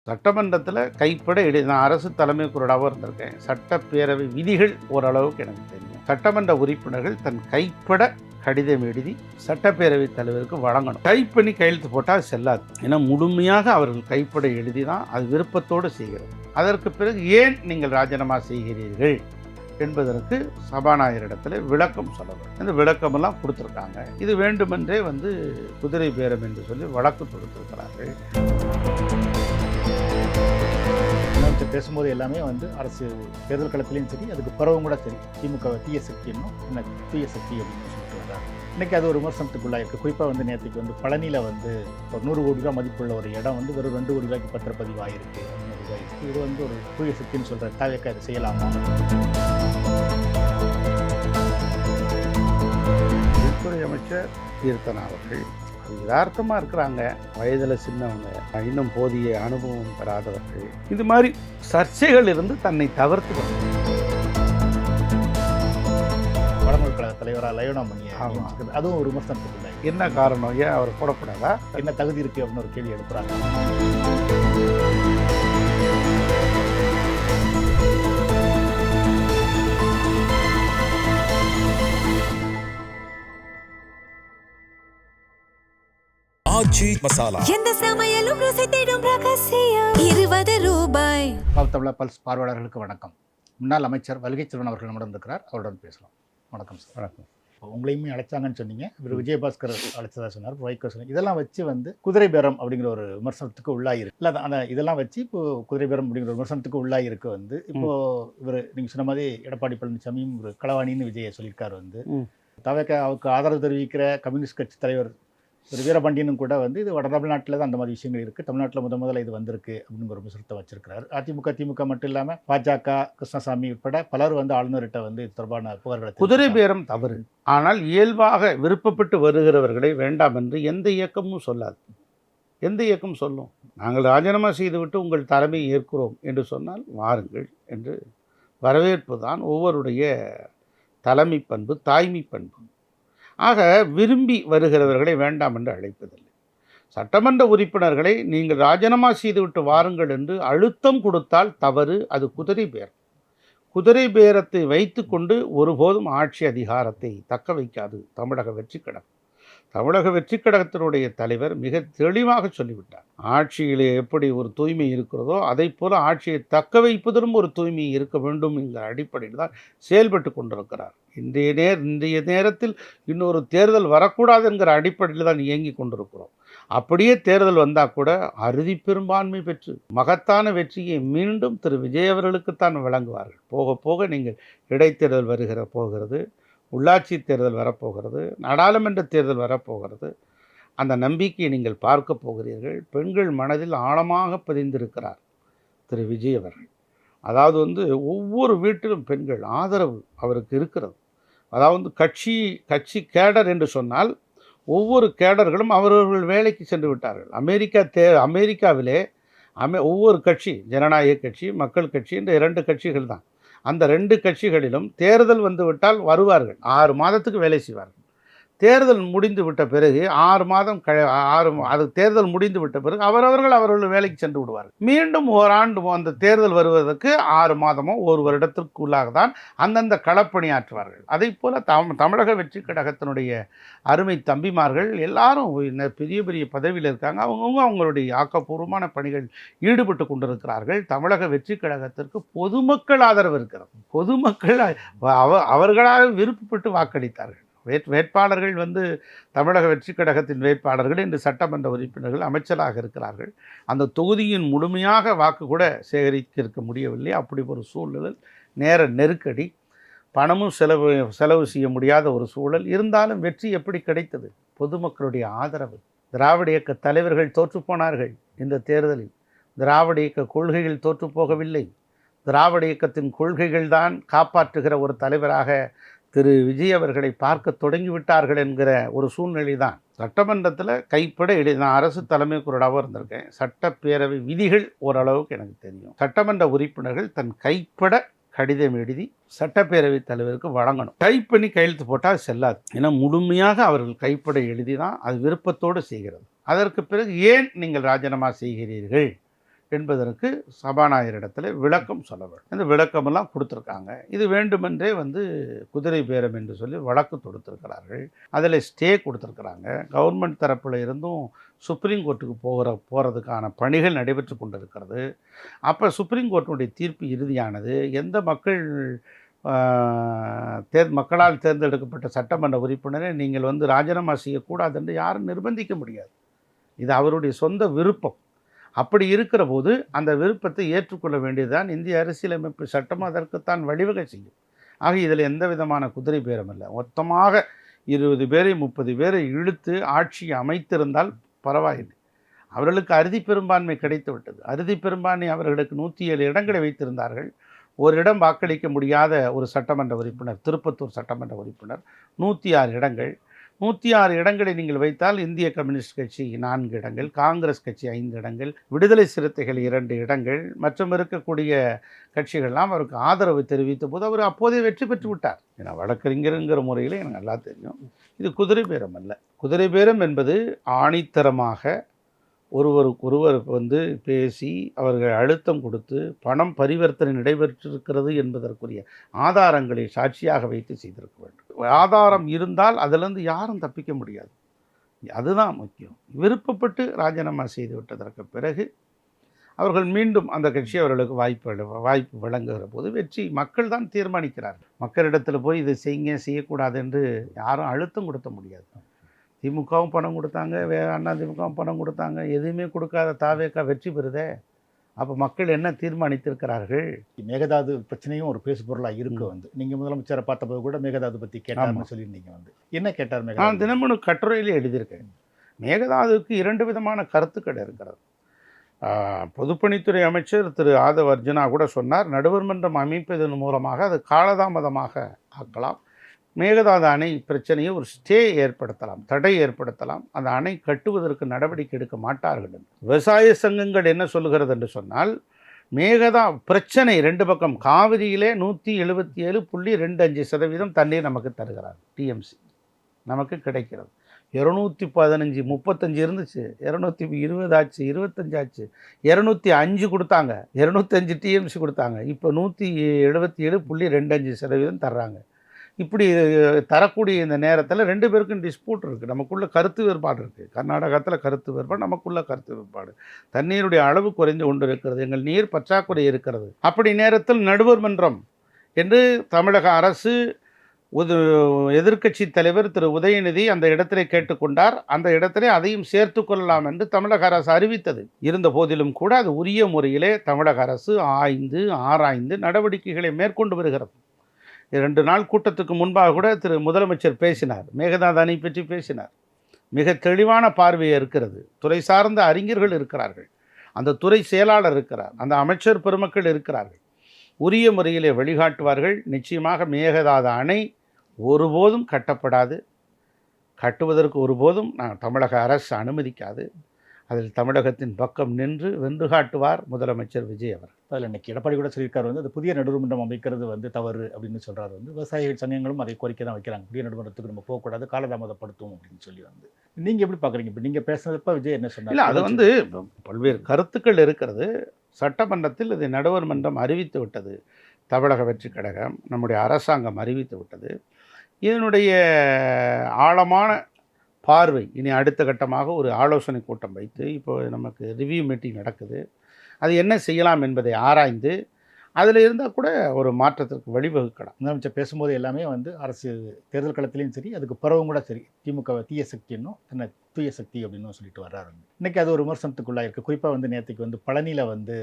சட்டமன்றத்தில் கைப்பட நான் அரசு தலைமை குரலாகவும் இருந்திருக்கேன். சட்டப்பேரவை விதிகள் ஓரளவுக்கு எனக்கு தெரியும். சட்டமன்ற உறுப்பினர்கள் தன் கைப்பட கடிதம் எழுதி சட்டப்பேரவை தலைவருக்கு வழங்கணும். டைப் பண்ணி கையெழுத்து போட்டால் செல்லாது. ஏன்னா முழுமையாக அவர்கள் கைப்பட எழுதி தான் அது விருப்பத்தோடு செய்கிறது. அதற்கு பிறகு ஏன் நீங்கள் ராஜினாமா செய்கிறீர்கள் என்பதற்கு சபாநாயகரிடத்தில் விளக்கம் சொல்லணும். இந்த விளக்கமெல்லாம் கொடுத்துருக்காங்க. இது வேண்டுமென்றே குதிரை பேரம் என்று சொல்லி வழக்கு தொடுத்திருக்கிறார்கள். பேசும்போது எல்லாமே அரசு தேர்தல் களத்திலையும் சரி, அதுக்கு பிறகும் கூட சரி, திமுக தீய சக்தி என்னும் என்ன தீய சக்தி அப்படின்னு சொல்லிட்டு வர்றாங்க. இன்றைக்கி அது ஒரு விமர்சனத்துக்குள்ளாக இருக்குது. குறிப்பாக நேற்றுக்கு பழனியில் ஒரு 100 கோடி ரூபா மதிப்புள்ள ஒரு இடம் வெறும் 2 கோடி ரூபாய்க்கு பத்திரப்பதிவு ஆகிருக்கு. இது ஒரு தூய சக்தின்னு சொல்கிற தாவேக்கா அதை செய்யலாமா? உள்துறை அமைச்சர் கீர்த்தனா அவர்கள் யதார்த்தமாக இருக்கிறாங்க. வயதில் சின்னவங்க, இன்னும் போதிய அனுபவம் பெறாதவர்கள். இது மாதிரி சர்ச்சைகள் இருந்து தன்னை தவிர்த்து வடமொழி கழக தலைவராக லயோனா மணியை அதுவும் ஒரு விமர்சனத்துக்குள்ள என்ன காரணம்? ஏன் அவர் போடக்கூடாதா? என்ன தகுதி இருக்குது அப்படின்னு ஒரு கேள்வி எழுப்புறாங்க. எந்த சமையலும் ருசி தேடும் ரகசியம் 20 ரூபாய். தமிழா பல்ஸ் பார்வையாளர்களுக்கு வணக்கம். முன்னாள் அமைச்சர் வல்கை செல்வன் அவர்கள் நம்முடன் இருக்கிறார். அவருடன் பேசலாம். வணக்கம் சார். வணக்கம். உங்களையுமே அழைச்சாங்கன்னு சொன்னீங்க. இவர் விஜயபாஸ்கர் அழைச்சதா சொன்னார், வைகோ சொன்னார். இதெல்லாம் வச்சு குதிரை பேரம் அப்படிங்கிற ஒரு விமர்சனத்துக்கு உள்ளாயிருக்கு. இல்லை அந்த இதெல்லாம் வச்சு இப்போ குதிரை பேரம் அப்படிங்கிற ஒரு விமர்சனத்துக்கு உள்ளாயிருக்கு. இப்போ இவர் நீங்கள் சொன்ன மாதிரி எடப்பாடி பழனிசாமியும் ஒரு களவாணின்னு விஜயை சொல்லியிருக்காரு. தவக்காவுக்கு ஆதரவு தெரிவிக்கிற கம்யூனிஸ்ட் கட்சி தலைவர் ஒரு வீரபாண்டியனும் கூட இது வட தமிழ்நாட்டில் தான் அந்த மாதிரி விஷயங்கள் இருக்குது. தமிழ்நாட்டில் முதல்ல இது வந்திருக்கு அப்படின்னு ஒரு விமர்சனத்தை வச்சிருக்கிறார். அதிமுக திமுக மட்டும் இல்லாமல் பாஜக, கிருஷ்ணசாமி உட்பட பலர் ஆளுநர்கிட்ட இது தொடர்பான புகார்களை. குதிரை பேரம் தவறு. ஆனால் இயல்பாக விருப்பப்பட்டு வருகிறவர்களை வேண்டாம் என்று எந்த இயக்கமும் சொல்லாது. எந்த இயக்கம் சொல்லும், நாங்கள் ராஜினாமா செய்துவிட்டு உங்கள் தலைமையை ஏற்கிறோம் என்று சொன்னால் வாருங்கள் என்று வரவேற்பு தான் ஒவ்வொருடைய தலைமை பண்பு, தாய்மை பண்பு. ஆக விரும்பி வருகிறவர்களை வேண்டாம் என்று அழைப்பதில்லை. சட்டமன்ற உறுப்பினர்களை நீங்கள் ராஜினாமா செய்துவிட்டு வாருங்கள் என்று அழுத்தம் கொடுத்தால் தவறு. அது குதிரை பேரம். குதிரை பேரத்தை வைத்து கொண்டு ஒருபோதும் ஆட்சி அதிகாரத்தை தக்க வைக்காது தமிழக வெற்றிக் கழகம். தமிழக வெற்றிக் கழகத்தினுடைய தலைவர் மிக தெளிவாக சொல்லிவிட்டார். ஆட்சியிலே எப்படி ஒரு தூய்மை இருக்கிறதோ அதை போல ஆட்சியை தக்க வைப்பதிலும் ஒரு தூய்மை இருக்க வேண்டும் என்கிற அடிப்படையில் தான் செயல்பட்டு கொண்டிருக்கிறார். இன்றைய நேரத்தில் இன்னொரு தேர்தல் வரக்கூடாது என்கிற அடிப்படையில் தான் இயங்கி கொண்டிருக்கிறோம். அப்படியே தேர்தல் வந்தால் கூட அறுதி பெரும்பான்மை பெற்று மகத்தான வெற்றியை மீண்டும் திரு விஜய் அவர்களுக்குத்தான் வழங்குவார்கள். போக போக நீங்கள் இடைத்தேர்தல் போகிறது, உள்ளாட்சி தேர்தல் வரப்போகிறது, நாடாளுமன்ற தேர்தல் வரப்போகிறது. அந்த நம்பிக்கையை நீங்கள் பார்க்க போகிறீர்கள். பெண்கள் மனதில் ஆழமாக பதிந்திருக்கிறார் திரு விஜய் அவர்கள். அதாவது ஒவ்வொரு வீட்டிலும் பெண்கள் ஆதரவு அவருக்கு இருக்கிறது. அதாவது கட்சி கேடர் என்று சொன்னால் ஒவ்வொரு கேடர்களும் அவரவர்கள் வேலைக்கு சென்று விட்டார்கள். அமெரிக்காவிலே ஒவ்வொரு கட்சி, ஜனநாயக கட்சி, மக்கள் கட்சி என்ற 2 கட்சிகள் தான். அந்த 2 கட்சிகளிலும் தேர்தல் வந்துவிட்டால் வருவார்கள். 6 மாதத்துக்கு வேலை செய்வார்கள். தேர்தல் முடிந்து விட்ட பிறகு 6 மாதம் அது தேர்தல் முடிந்து விட்ட பிறகு அவர்கள் வேலைக்கு சென்று விடுவார்கள். மீண்டும் ஓராண்டு அந்த தேர்தல் வருவதற்கு 6 மாதமோ 1 வருடத்திற்குள்ளாக தான் அந்தந்த களப்பணியாற்றுவார்கள். அதை போல தமிழக வெற்றி கழகத்தினுடைய அருமை தம்பிமார்கள் எல்லாரும் பெரிய பெரிய பதவியில் இருக்காங்க. அவங்களுடைய ஆக்கப்பூர்வமான பணிகள் ஈடுபட்டு கொண்டிருக்கிறார்கள். தமிழக வெற்றி கழகத்திற்கு பொதுமக்கள் ஆதரவு இருக்கிறது. பொதுமக்கள் அவர்களாக விருப்பப்பட்டு வாக்களித்தார்கள். வேட்பாளர்கள் தமிழக வெற்றி கழகத்தின் வேட்பாளர்கள் இன்று சட்டமன்ற உறுப்பினர்கள், அமைச்சராக இருக்கிறார்கள். அந்த தொகுதியின் முழுமையாக வாக்கு கூட சேகரிக்க முடியவில்லை. அப்படி ஒரு சூழலில் நேர நெருக்கடி, பணமும் செலவு செய்ய முடியாத ஒரு சூழல் இருந்தாலும் வெற்றி எப்படி கிடைத்தது? பொதுமக்களுடைய ஆதரவு. திராவிட இயக்க தலைவர்கள் தோற்றுப்போனார்கள் இந்த தேர்தலில். திராவிட இயக்க கொள்கைகள் தோற்றுப்போகவில்லை. திராவிட இயக்கத்தின் கொள்கைகள் தான் காப்பாற்றுகிற ஒரு தலைவராக திரு விஜய் அவர்களை பார்க்க தொடங்கிவிட்டார்கள் என்கிற ஒரு சூழ்நிலை தான். சட்டமன்றத்தில் கைப்பட நான் அரசு தலைமை குரலாகவும் இருந்திருக்கேன். சட்டப்பேரவை விதிகள் ஓரளவுக்கு எனக்கு தெரியும். சட்டமன்ற உறுப்பினர்கள் தன் கைப்பட கடிதம் எழுதி சட்டப்பேரவை தலைவருக்கு வழங்கணும். டைப் பண்ணி கையெழுத்து போட்டால் செல்லாது. ஏன்னா முழுமையாக அவர்கள் கைப்பட எழுதி தான் அது விருப்பத்தோடு செய்கிறது. அதற்கு பிறகு ஏன் நீங்கள் ராஜினாமா செய்கிறீர்கள் என்பதற்கு சபாநாயகரிடத்தில் விளக்கம் சொல்ல வேண்டும். இந்த விளக்கமெல்லாம் கொடுத்துருக்காங்க. இது வேண்டுமென்றே குதிரை பேரம் என்று சொல்லி வழக்கு தொடுத்திருக்கிறார்கள். அதில் ஸ்டே கொடுத்துருக்குறாங்க. கவர்மெண்ட் தரப்பில் இருந்தும் சுப்ரீம் கோர்ட்டுக்கு போகிறதுக்கான பணிகள் நடைபெற்று கொண்டிருக்கிறது. அப்போ சுப்ரீம் கோர்ட்டினுடைய தீர்ப்பு இறுதியானது. எந்த மக்களால் தேர்ந்தெடுக்கப்பட்ட சட்டமன்ற உறுப்பினரை நீங்கள் ராஜினாமா செய்யக்கூடாது என்று யாரும் நிர்பந்திக்க முடியாது. இது அவருடைய சொந்த விருப்பம். அப்படி இருக்கிற போது அந்த விருப்பத்தை ஏற்றுக்கொள்ள வேண்டியதுதான் இந்திய அரசியலமைப்பு சட்டம் அதற்குத்தான் வழிவகை செய்யும். ஆக இதில் எந்த விதமான குதிரை பேரம் இல்லை. மொத்தமாக 20 பேரை 30 பேரை இழுத்து ஆட்சியை அமைத்திருந்தால் பரவாயில்லை. அவர்களுக்கு அறுதி பெரும்பான்மை கிடைத்து விட்டது. அறுதி பெரும்பான்மை அவர்களுக்கு 107 இடங்களை வைத்திருந்தார்கள். ஒரு இடம் வாக்களிக்க முடியாத ஒரு சட்டமன்ற உறுப்பினர், திருப்பத்தூர் சட்டமன்ற உறுப்பினர், 106 இடங்கள். 106 இடங்களை நீங்கள் வைத்தால் இந்திய கம்யூனிஸ்ட் கட்சி 4 இடங்கள், காங்கிரஸ் கட்சி 5 இடங்கள், விடுதலை சிறுத்தைகள் 2 இடங்கள் மற்றும் இருக்கக்கூடிய கட்சிகள்லாம் அவருக்கு ஆதரவு தெரிவித்த போது அவர் அப்போதே வெற்றி பெற்று விட்டார். ஏன்னா வழக்கறிஞருங்கிற முறையில் எனக்கு நல்லா தெரியும். இது குதிரை பேரம் அல்ல. குதிரை பேரம் என்பது ஆணித்தரமாக ஒருவருக்கொருவர் பேசி அவர்கள் அழுத்தம் கொடுத்து பணம் பரிவர்த்தனை நடைபெற்றிருக்கிறது என்பதற்குரிய ஆதாரங்களை சாட்சியாக வைத்து செய்திருக்க வேண்டும். ஆதாரம் இருந்தால் அதிலிருந்து யாரும் தப்பிக்க முடியாது. அதுதான் முக்கியம். விருப்பப்பட்டு ராஜினாமா செய்து விட்டதற்கு பிறகு அவர்கள் மீண்டும் அந்த கட்சி அவர்களுக்கு வாய்ப்பு வழங்குகிற போது வெற்றி மக்கள் தான் தீர்மானிக்கிறார்கள். மக்களிடத்தில் போய் இதை செய்யக்கூடாது என்று யாரும் அழுத்தம் கொடுத்த முடியாது. திமுகவும் பணம் கொடுத்தாங்க, அண்ணா திமுகவும் பணம் கொடுத்தாங்க, எதுவுமே கொடுக்காத தாவேக்கா வெற்றி பெறுதே. அப்போ மக்கள் என்ன தீர்மானித்திருக்கிறார்கள்? மேகதாது பிரச்சனையும் ஒரு பேசு பொருளாக இருக்கு. நீங்கள் முதலமைச்சரை பார்த்தபோது கூட மேகதாது பற்றி கேட்டார்னு சொல்லியிருந்தீங்க. என்ன கேட்டார்? நான் தினமணி கட்டுரையிலே எழுதியிருக்கேன். மேகதாதுக்கு 2 விதமான கருத்துக்கள் இருக்கிறது. பொதுப்பணித்துறை அமைச்சர் திரு ஆதவ் அர்ஜுனா கூட சொன்னார், நடுவர் மன்றம் அமைப்பதன் மூலமாக அது காலதாமதமாக ஆக்கலாம். மேகதாது அணை பிரச்சனையை ஒரு ஸ்டே ஏற்படுத்தலாம், தடை ஏற்படுத்தலாம். அந்த அணை கட்டுவதற்கு நடவடிக்கை எடுக்க மாட்டார்கள். விவசாய சங்கங்கள் என்ன சொல்லுகிறது என்று சொன்னால், மேகதா பிரச்சனை 2 பக்கம். காவிரியிலே 177.25% தண்ணீர் நமக்கு தருகிறார். டிஎம்சி நமக்கு கிடைக்கிறது. 215 35 இருந்துச்சு, 220 ஆச்சு, 25 ஆச்சு, 205 கொடுத்தாங்க, 205 டிஎம்சி கொடுத்தாங்க. இப்போ 177.25% தர்றாங்க. இப்படி தரக்கூடிய இந்த நேரத்தில் 2 பேருக்கும் டிஸ்பியூட் இருக்குது. நமக்குள்ள கருத்து வேறுபாடு இருக்குது. கர்நாடகத்தில் கருத்து வேறுபாடு, நமக்குள்ள கருத்து வேறுபாடு. தண்ணீருடைய அளவு குறைந்து கொண்டு இருக்கிறது, எங்கள் நீர் பற்றாக்குறை இருக்கிறது. அப்படி நேரத்தில் நடுவர் மன்றம் என்று தமிழக அரசு எதிர்க்கட்சி தலைவர் திரு உதயநிதி அந்த இடத்திலே கேட்டுக்கொண்டார். அந்த இடத்திலே அதையும் சேர்த்து கொள்ளலாம் என்று தமிழக அரசு அறிவித்தது. இருந்த போதிலும் கூட அது உரிய முறையிலே தமிழக அரசு ஆராய்ந்து நடவடிக்கைகளை மேற்கொண்டு வருகிறது. 2 நாள் கூட்டத்துக்கு முன்பாக கூட திரு முதலமைச்சர் பேசினார், மேகதாது அணை பற்றி பேசினார். மிக தெளிவான பார்வையை இருக்கிறது. துறை சார்ந்த அறிஞர்கள் இருக்கிறார்கள், அந்த துறை செயலாளர் இருக்கிறார், அந்த அமைச்சர் பெருமக்கள் இருக்கிறார்கள். உரிய முறையிலே வழிகாட்டுவார்கள். நிச்சயமாக மேகதாது அணை ஒருபோதும் கட்டப்படாது. கட்டுவதற்கு ஒருபோதும் தமிழக அரசு அனுமதிக்காது. அதில் தமிழகத்தின் பக்கம் நின்று வென்று காட்டுவார் முதலமைச்சர் விஜய் அவர். அதில் இன்றைக்கி எடப்பாடி கூட சொல்லியிருக்காரு, அது புதிய நடுவர்மன்றம் அமைக்கிறது தவறு அப்படின்னு சொல்கிறாரு. விவசாயிகள் சங்கங்களும் அதை கோரிக்கை தான் வைக்கிறாங்க, புதிய நடுவர்மன்றத்துக்கு நம்ம போகக்கூடாது, காலதாமதப்படுத்தும் அப்படின்னு சொல்லி நீங்கள் எப்படி பார்க்குறீங்க? இப்போ நீங்கள் பேசுனதப்ப விஜய் என்ன சொன்னார்? இல்லை, அது பல்வேறு கருத்துக்கள் இருக்கிறது. சட்டமன்றத்தில் இதை நடுவர் மன்றம் அறிவித்து விட்டது. தமிழக வெற்றி கழகம், நம்முடைய அரசாங்கம் அறிவித்து விட்டது. இதனுடைய ஆழமான பார்வை இனி அடுத்த கட்டமாக ஒரு ஆலோசனை கூட்டம் வைத்து இப்போ நமக்கு ரிவ்யூ மீட்டிங் நடக்குது. அது என்ன செய்யலாம் என்பதை ஆராய்ந்து அதில் இருந்தால் கூட ஒரு மாற்றத்திற்கு வழிவகுக்கலாம். முதலமைச்சர் பேசும்போது எல்லாமே அரசு தேர்தல் களத்திலையும் சரி, அதுக்கு பிறகும் கூட சரி, திமுக தீய சக்தின்னும் தன்னை தூய சக்தி அப்படின்னு சொல்லிட்டு வர்றாரு. இன்றைக்கி அது ஒரு விமர்சனத்துக்குள்ளாக இருக்குது. குறிப்பாக நேற்றுக்கு பழனியில் ஒரு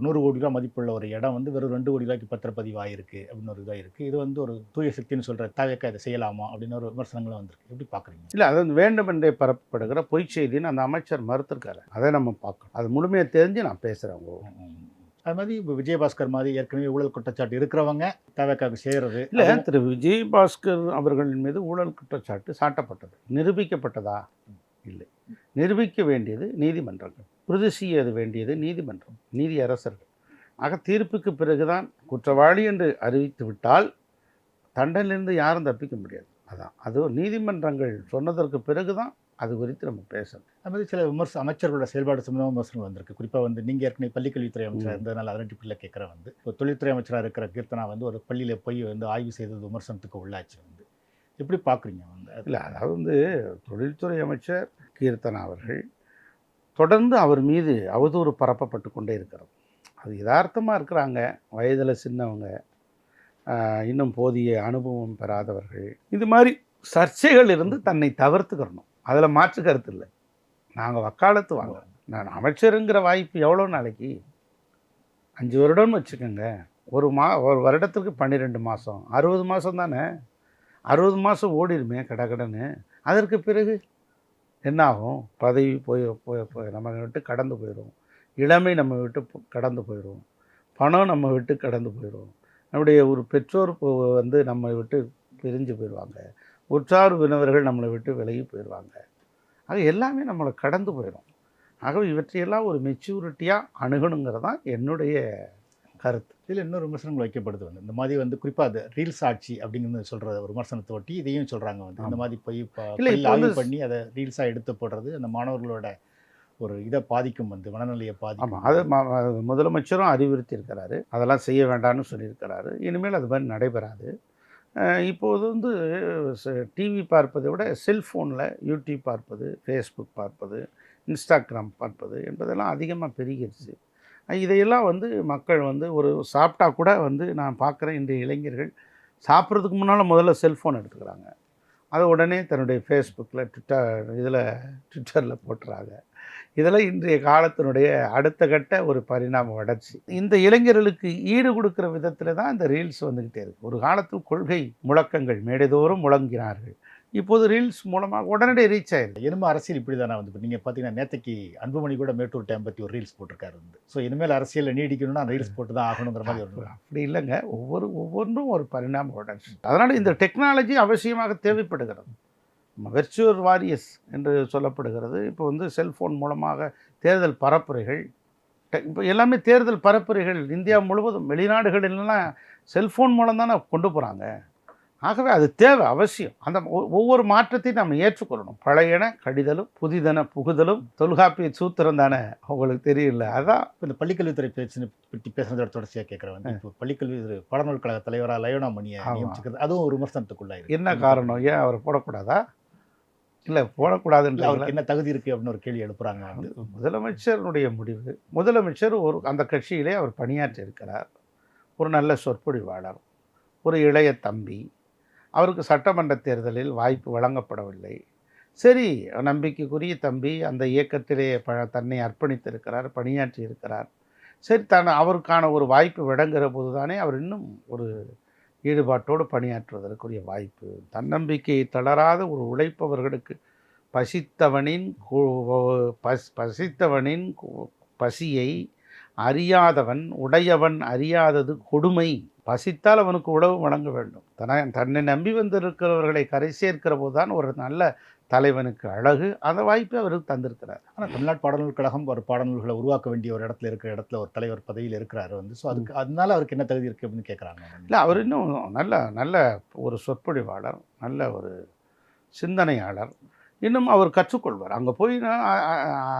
100 கோடி ரூபா மதிப்புள்ள ஒரு இடம் வெறும் 2 கோடி ரூபாய்க்கு பத்திரப்பதிவு ஆகிருக்கு அப்படின்னு ஒரு இதாக இருக்குது. இது ஒரு தூய சக்தின்னு சொல்கிற தாவேக்கா இதை செய்யலாமா அப்படின்னு ஒரு விமர்சனங்களும் வந்திருக்கு. எப்படி பார்க்குறீங்க? இல்லை, அது வேண்டுமென்றே பரப்பப்படுகிற பொய் செய்தின்னு அந்த அமைச்சர் மறுத்திருக்காரு. அதை நம்ம பார்க்கணும். அது முழுமையாக தெரிஞ்சு நான் பேசுகிறேன். அது மாதிரி இப்போ விஜயபாஸ்கர் மாதிரி ஏற்கனவே ஊழல் குற்றச்சாட்டு இருக்கிறவங்க தவேக்காவுக்கு செய்கிறது இல்லை. திரு விஜயபாஸ்கர் அவர்களின் மீது ஊழல் குற்றச்சாட்டு சாட்டப்பட்டது. நிரூபிக்கப்பட்டதா? இல்லை. நிரூபிக்க வேண்டியது நீதிமன்றங்கள், உறுதி செய்ய வேண்டியது நீதிமன்றம், நீதி அரசர்கள். ஆக தீர்ப்புக்கு பிறகுதான் குற்றவாளி என்று அறிவித்து விட்டால் தண்டனிலிருந்து யாரும் தப்பிக்க முடியாது. அது நீதிமன்றங்கள் சொன்னதற்கு பிறகுதான் அது குறித்து நம்ம பேசணும். அது மாதிரி சில அமைச்சர்களோட செயல்பாடு சம்பந்தமாக விமர்சனம் வந்திருக்கு. குறிப்பாக வந்து நீங்கள் ஏற்கனவே பள்ளிக்கல்வித்துறை அமைச்சராக இருந்ததுனால அதன் அடிப்படையில் கேட்குறேன். வந்து இப்போ தொழில்துறை அமைச்சராக இருக்கிற கீர்த்தனா வந்து ஒரு பள்ளியில் போய் வந்து ஆய்வு செய்தது விமர்சனத்துக்கு உள்ளாச்சு. வந்து எப்படி பார்க்குறீங்க? வந்து இல்லை, அதாவது வந்து தொழில்துறை அமைச்சர் கீர்த்தனா அவர்கள் தொடர்ந்து அவர் மீது அவதூறு பரப்பப்பட்டு கொண்டே இருக்கிறது. அது யதார்த்தமாக இருக்கிறாங்க, வயதில் சின்னவங்க, இன்னும் போதிய அனுபவம் பெறாதவர்கள். இது மாதிரி சர்ச்சைகள் இருந்து தன்னை தவிர்த்துக்கிறணும். அதில் மாற்று கருத்து இல்லை. நாங்கள் வக்காலத்து வாங்க, நான் அமைச்சருங்கிற வாய்ப்பு எவ்வளோ நாளைக்கு? 5 வருடம்னு வச்சுக்கோங்க. ஒரு வருடத்திற்கு 12 மாதம், 60 மாதம் தானே. 60 மாதம் ஓடிடுமே கடகடன்னு. அதற்கு பிறகு என்ன ஆகும்? பதவி போய் நம்ம விட்டு கடந்து போயிடும். இளமை நம்ம விட்டு கடந்து போயிடும். பணம் நம்ம விட்டு கடந்து போயிடும். நம்முடைய ஒரு பெற்றோர் வந்து நம்மை விட்டு பிரிஞ்சு போயிடுவாங்க. உற்றார் உறவினர்கள் நம்மளை விட்டு விலகி போயிடுவாங்க. அது எல்லாமே நம்மளை கடந்து போயிடும். ஆகவே இவற்றையெல்லாம் ஒரு மெச்சூரிட்டியாக அணுகணுங்கிறது தான் என்னுடைய கருத்து. இதில் இன்னொரு விமர்சனங்கள் வைக்கப்படுது. வந்து இந்த மாதிரி வந்து குறிப்பாக அது ரீல்ஸ் ஆட்சி அப்படிங்கிறது சொல்கிற ஒரு விமர்சனத்தை ஒட்டி இதையும் சொல்கிறாங்க. வந்து இந்த மாதிரி போய் ஆய்வு பண்ணி அதை ரீல்ஸாக எடுத்து போடுறது அந்த மாணவர்களோட ஒரு இதை பாதிக்கும், வந்து மனநிலையை பாதிக்கும். ஆமாம், அது முதலமைச்சரும் அறிவுறுத்தி இருக்கிறாரு. அதெல்லாம் செய்ய வேண்டாம்னு சொல்லியிருக்கிறாரு. இனிமேல் அது மாதிரி நடைபெறாது. இப்போது வந்து டிவி பார்ப்பதை விட செல்ஃபோனில் யூடியூப் பார்ப்பது, ஃபேஸ்புக் பார்ப்பது, இன்ஸ்டாகிராம் பார்ப்பது என்பதெல்லாம் அதிகமாக பெருகிடுச்சு. இதையெல்லாம் வந்து மக்கள் வந்து ஒரு சாப்பிட்டா கூட வந்து நான் பார்க்குறேன், இன்றைய இளைஞர்கள் சாப்பிட்றதுக்கு முன்னால் முதல்ல செல்ஃபோன் எடுத்துக்கிறாங்க. அதை உடனே தன்னுடைய ஃபேஸ்புக்கில் ட்விட்டரில் போட்டுறாங்க. இதெல்லாம் இன்றைய காலத்தினுடைய அடுத்த கட்ட ஒரு பரிணாம வளர்ச்சி. இந்த இளைஞர்களுக்கு ஈடு கொடுக்குற விதத்தில் தான் இந்த ரீல்ஸ் வந்துக்கிட்டே இருக்குது. ஒரு காலத்தில் கொள்கை முழக்கங்கள் மேடைதோறும் முழங்கினார்கள். இப்போது ரீல்ஸ் மூலமாக உடனடி ரீச் ஆயிடுது. இனிமேல் அரசியல் இப்படி தானே வந்து இப்போ நீங்கள் பார்த்தீங்கன்னா நேற்றுக்கு அன்புமணி கூட மேட்டூர் டைம் பற்றி ஒரு ரீல்ஸ் போட்டிருக்காரு. வந்து ஸோ இனிமேல் அரசியல் நீடிக்கணும்னா ரீல்ஸ் போட்டு தான் ஆகணுங்கிற மாதிரி ஒரு அப்படி இல்லைங்க. ஒவ்வொன்றும் ஒரு பரிணாம வளர்ச்சி. அதனால் இந்த டெக்னாலஜி அவசியமாக தேவைப்படுகிறது. வெர்ச்சுவல் வாரியர்ஸ் என்று சொல்லப்படுகிறது. இப்போ வந்து செல்ஃபோன் மூலமாக தேர்தல் பரப்புரைகள், இப்போ எல்லாமே தேர்தல் பரப்புரைகள் இந்தியா முழுவதும் வெளிநாடுகளிலெல்லாம் செல்ஃபோன் மூலம் தானே கொண்டு போகிறாங்க. ஆகவே அது தேவை, அவசியம். அந்த ஒவ்வொரு மாற்றத்தையும் நம்ம ஏற்றுக்கொள்ளணும். பழையன கடிதலும் புதிதன புகுதலும் தொல்காப்பிய சூத்திரம் தானே, உங்களுக்கு தெரியல. அதான் இந்த பள்ளிக்கல்வித்துறை பற்றி பேசுனதோட தொடர்ச்சியாக கேட்குறேன். வந்து இப்போ பள்ளிக்கல்வி பாடநூல் கழக தலைவராக லயோனா மணியை நியமிச்சுக்கிறது, அதுவும் ஒரு விமர்சனத்துக்குள்ளாயிருக்கு. என்ன காரணம்? ஏன் அவரை போடக்கூடாதா? இல்லை, போடக்கூடாதுன்ற அவருக்கு என்ன தகுதி இருக்குது அப்படின்னு ஒரு கேள்வி எழுப்புறாங்க. வந்து முதலமைச்சருடைய முடிவு. முதலமைச்சர் அந்த கட்சியிலே அவர் பணியாற்றி இருக்கிறார். ஒரு நல்ல சொற்பொழிவாளர், ஒரு இளைய தம்பி. அவருக்கு சட்டமன்ற தேர்தலில் வாய்ப்பு வழங்கப்படவில்லை. சரி, நம்பிக்கைக்குரிய தம்பி, அந்த இயக்கத்திலே தன்னை அர்ப்பணித்திருக்கிறார், பணியாற்றி இருக்கிறார். சரி, அவருக்கான ஒரு வாய்ப்பு வழங்குகிற போது தானே அவர் இன்னும் ஒரு ஈடுபாட்டோடு பணியாற்றுவதற்குரிய வாய்ப்பு. தன்னம்பிக்கையை தளராத ஒரு உழைப்பவர்களுக்கு பசித்தவனின் பசியை அறியாதவன் உடையவன் அறியாதது கொடுமை. பசித்தால் அவனுக்கு உணவு வழங்க வேண்டும். தன்னை நம்பி வந்திருக்கிறவர்களை கரை சேர்க்கிற போது தான் ஒரு நல்ல தலைவனுக்கு அழகு. அந்த வாய்ப்பை அவருக்கு தந்திருக்கிறார். ஆனால் தமிழ்நாடு பாடநூல் கழகம் ஒரு பாடநூல்களை உருவாக்க வேண்டிய ஒரு இடத்துல ஒரு தலைவர் பதவியில் இருக்கிறார். வந்து ஸோ அதனால அவருக்கு என்ன தகுதி இருக்குது அப்படின்னு கேட்குறாங்க. இல்லை, அவர் இன்னும் நல்ல ஒரு சொற்பொழிவாளர், நல்ல ஒரு சிந்தனையாளர். இன்னும் அவர் கற்றுக்கொள்வார். அங்கே போய்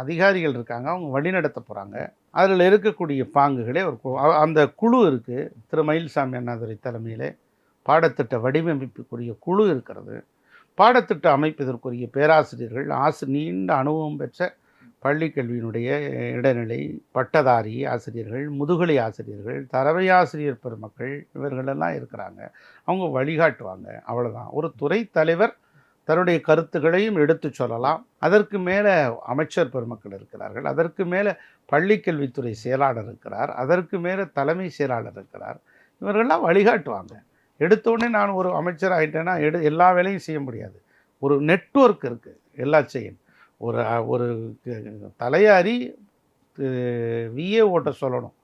அதிகாரிகள் இருக்காங்க, அவங்க வழிநடத்த போகிறாங்க. அதில் இருக்கக்கூடிய பாங்குகளே அந்த குழு இருக்குது. திரு மயில்சாமி அண்ணாதுரை தலைமையிலே பாடத்திட்ட வடிவமைப்புக்குரிய குழு இருக்கிறது. பாடத்திட்ட அமைப்பதற்குரிய பேராசிரியர்கள், நீண்ட அனுபவம் பெற்ற பள்ளி கல்வியினுடைய இடைநிலை பட்டதாரி ஆசிரியர்கள், முதுகலை ஆசிரியர்கள், தரவை ஆசிரியர் பெருமக்கள், இவர்களெல்லாம் இருக்கிறாங்க. அவங்க வழிகாட்டுவாங்க. அவ்வளோதான். ஒரு துறை தலைவர் தன்னுடைய கருத்துக்களையும் எடுத்து சொல்லலாம். அதற்கு மேலே அமைச்சர் பெருமக்கள் இருக்கிறார்கள். அதற்கு மேலே பள்ளிக்கல்வித்துறை செயலாளர் இருக்கிறார். அதற்கு மேலே தலைமை செயலாளர் இருக்கிறார். இவர்கள்லாம் வழிகாட்டுவாங்க. எடுத்தோடனே நான் ஒரு அமைச்சர் ஆகிட்டேன்னா எல்லா வேலையும் செய்ய முடியாது. ஒரு நெட்வொர்க் இருக்குது, எல்லாம் செய்யணும். ஒரு தலையாரி விஏ ஓட்ட சொல்லணும்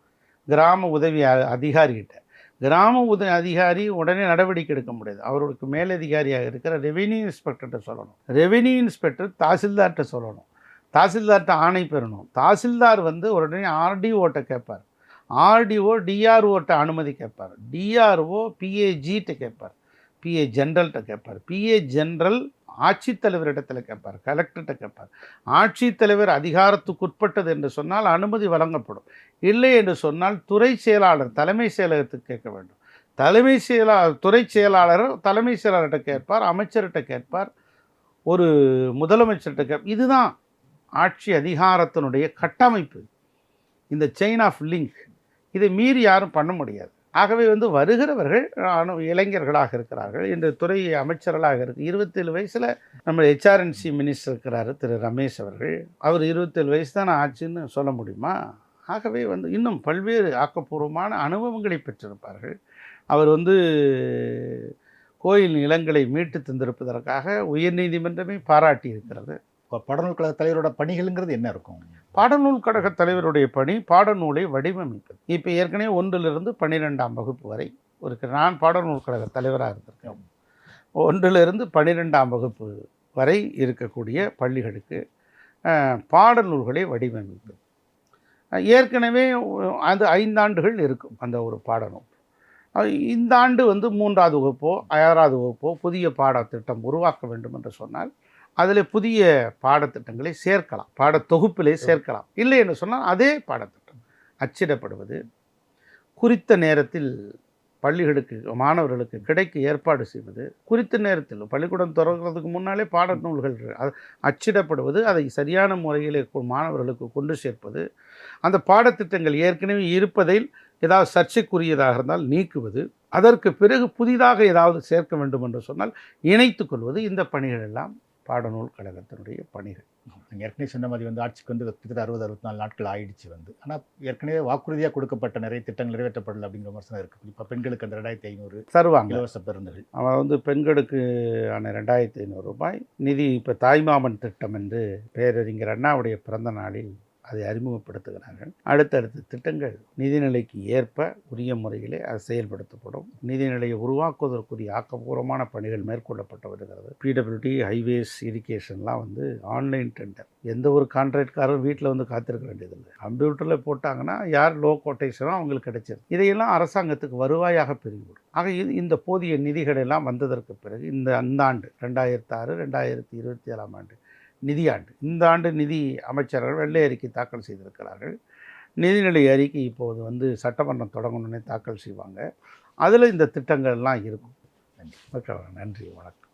கிராம உதவி அதிகாரிகிட்ட. கிராம உதவி அதிகாரி உடனே நடவடிக்கை எடுக்க முடியாது. அவருக்கு மேலதிகாரியாக இருக்கிற ரெவென்யூ இன்ஸ்பெக்டர்கிட்ட சொல்லணும். ரெவென்யூ இன்ஸ்பெக்டர் தாசில்தார்கிட்ட சொல்லணும். தாசில்தார்கிட்ட ஆணை பெறணும். தாசில்தார் உடனே ஆர்டிஓட்ட கேட்பார். ஆர்டிஓ டிஆர்ஓட்ட அனுமதி கேட்பார். டிஆர்ஓ பிஏஜிட்ட கேட்பார். பிஏ ஜென்ரல்கிட்ட கேட்பார். பிஏ ஜென்ரல் ஆட்சித்தலைவரிடத்தில் கேட்பார், கலெக்டர்கிட்ட கேட்பார். ஆட்சித்தலைவர் அதிகாரத்துக்குட்பட்டது என்று சொன்னால் அனுமதி வழங்கப்படும். இல்லை என்று சொன்னால் துறை செயலாளர் தலைமை செயலகத்துக்கு கேட்க வேண்டும். துறை செயலாளர் தலைமை செயலாளர்கிட்ட கேட்பார், அமைச்சர்கிட்ட கேட்பார், ஒரு முதலமைச்சர்கிட்ட கேட்பார். இதுதான் ஆட்சி அதிகாரத்தினுடைய கட்டமைப்பு, இந்த செயின் ஆஃப் லிங்க். இதை மீறி யாரும் பண்ண முடியாது. ஆகவே வருகிறவர்கள் இளைஞர்களாக இருக்கிறார்கள், இன்று துறை அமைச்சர்களாக இருக்கு. 27 வயசில் நம்ம ஹெச்ஆர்என்சி மினிஸ்டர் இருக்கிறாரு திரு ரமேஷ் அவர்கள். அவர் 27 வயசு தான் ஆச்சுன்னு சொல்ல முடியுமா? ஆகவே இன்னும் பல்வேறு ஆக்கப்பூர்வமான அனுபவங்களை பெற்றிருப்பார்கள். அவர் கோயில் நிலங்களை மீட்டு தந்திருப்பதற்காக உயர்நீதிமன்றமே பாராட்டி இருக்கிறது. பாடநூல் கழக தலைவரோட பணிகள்ங்கிறது என்ன இருக்கும்? பாடநூல் கழக தலைவருடைய பணி பாடநூலை வடிவமைப்பது. இப்போ ஏற்கனவே 1லிருந்து 12ஆம் வகுப்பு வரை நான் பாடநூல் கழக தலைவராக இருந்திருக்கேன். 1லிருந்து 12ஆம் வகுப்பு வரை இருக்கக்கூடிய பள்ளிகளுக்கு பாடநூல்களை வடிவமைப்பது. ஏற்கனவே அது 5 ஆண்டுகள் இருக்கும் அந்த ஒரு பாடநூல். இந்த ஆண்டு 3வது வகுப்போ 6வது வகுப்போ புதிய பாடத்திட்டம் உருவாக்க வேண்டும் என்று சொன்னால் அதில் புதிய பாடத்திட்டங்களை சேர்க்கலாம், பாடத்தொகுப்பிலே சேர்க்கலாம். இல்லை என்று சொன்னால் அதே பாடத்திட்டம் அச்சிடப்படுவது, குறித்த நேரத்தில் பள்ளிகளுக்கு மாணவர்களுக்கு கிடைக்க ஏற்பாடு செய்வது, குறித்த நேரத்தில் பள்ளிக்கூடம் தொடங்குறதுக்கு முன்னாலே பாடநூல்கள் அச்சிடப்படுவது, அதை சரியான முறையில் மாணவர்களுக்கு கொண்டு சேர்ப்பது, அந்த பாடத்திட்டங்கள் ஏற்கனவே இருப்பதில் ஏதாவது சர்ச்சைக்குரியதாக இருந்தால் நீக்குவது, அதற்கு பிறகு புதிதாக ஏதாவது சேர்க்க வேண்டும் என்று சொன்னால் இணைத்து கொள்வது. இந்த பணிகள் எல்லாம் பாடநூல் கழகத்தினுடைய பணிகள். நீங்கள் ஏற்கனவே சொன்ன மாதிரி ஆட்சிக்கு கிட்டத்தட்ட 60-64 நாட்கள் ஆயிடுச்சு. ஆனால் ஏற்கனவே வாக்குறுதியாக கொடுக்கப்பட்ட நிறைய திட்டங்கள் நிறைவேற்றப்படலை அப்படிங்கிற விமர்சனம் இருக்குது. இப்போ பெண்களுக்கு அந்த 2500 தருவாங்க இலவச பேருந்துகள். அவன் பெண்களுக்கு ஆன 2500 ரூபாய் நிதி. இப்போ தாய்மாமன் திட்டம் என்று பேரறிஞர் அண்ணாவுடைய பிறந்த நாளில் அதை அறிமுகப்படுத்துகிறார்கள். அடுத்தடுத்த திட்டங்கள் நிதிநிலைக்கு ஏற்ப உரிய முறையிலே அது செயல்படுத்தப்படும். நிதிநிலையை உருவாக்குவதற்குரிய ஆக்கப்பூர்வமான பணிகள் மேற்கொள்ளப்பட்டு வருகிறது. பிடபிள்யூடி, ஹைவேஸ், இரிகேஷன்லாம் ஆன்லைன் டெண்டர். எந்த ஒரு கான்ட்ராக்ட்காரரும் வீட்டில் காத்திருக்க வேண்டியதில்லை. கம்ப்யூட்டரில் போட்டாங்கன்னா யார் லோ கோட்டேஷனோ அவங்களுக்கு கிடைச்சிடும். இதையெல்லாம் அரசாங்கத்துக்கு வருவாயாக பெருகிவிடும். ஆக இந்த போதிய நிதிகள் எல்லாம் வந்ததற்கு பிறகு இந்த ஆண்டு 2006, 2027ஆம் ஆண்டு நிதியாண்டு, இந்த ஆண்டு நிதி அமைச்சர்கள் வெள்ளை அறிக்கை தாக்கல் செய்திருக்கிறார்கள். நிதிநிலை அறிக்கை இப்போது சட்டமன்றம் தொடங்கணுன்னே தாக்கல் செய்வாங்க. அதில் இந்த திட்டங்கள்லாம் இருக்கும். நன்றி, வணக்கம்.